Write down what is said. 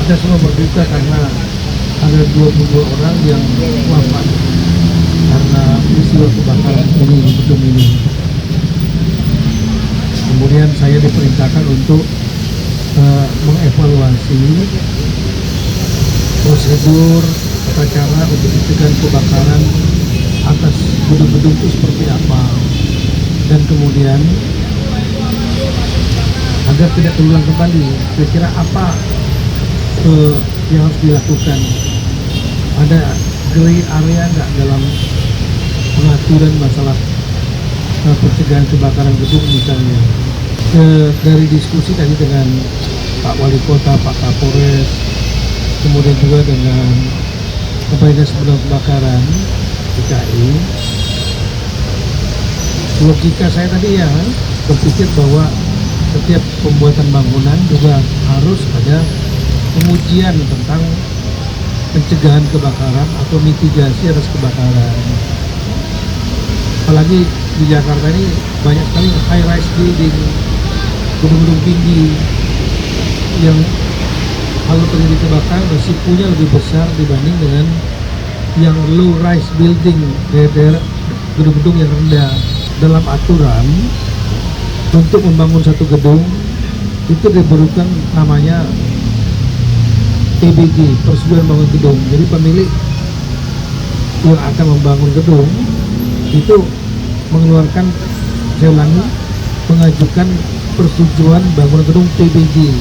kita semua berduka karena ada 22 orang yang wafat karena peristiwa kebakaran ini di gedung ini. Kemudian saya diperintahkan untuk mengevaluasi prosedur tata cara untuk mencegah kebakaran atas gedung-gedung itu seperti apa, dan kemudian agar tidak terulang kembali, kira-kira apa yang harus dilakukan. Ada gray area nggak dalam pengaturan masalah pencegahan kebakaran gedung misalnya. Dari diskusi tadi dengan Pak Wali Kota, Pak Kapolres, kemudian juga dengan Kepala Dinas Pemadam Kebakaran DKI, logika saya tadi ya berpikir bahwa setiap pembuatan bangunan juga harus ada pengujian tentang pencegahan kebakaran atau mitigasi atas kebakaran. Apalagi di Jakarta ini banyak sekali high rise building, gedung-gedung tinggi yang kalau terjadi kebakaran risikonya lebih besar dibanding dengan yang low rise building, daerah gedung-gedung yang rendah. Dalam aturan untuk membangun satu gedung itu diperlukan namanya PBG, persetujuan membangun gedung. Jadi pemilik yang akan membangun gedung itu mengeluarkan, saya ulangi, mengajukan persetujuan bangunan gedung PBG.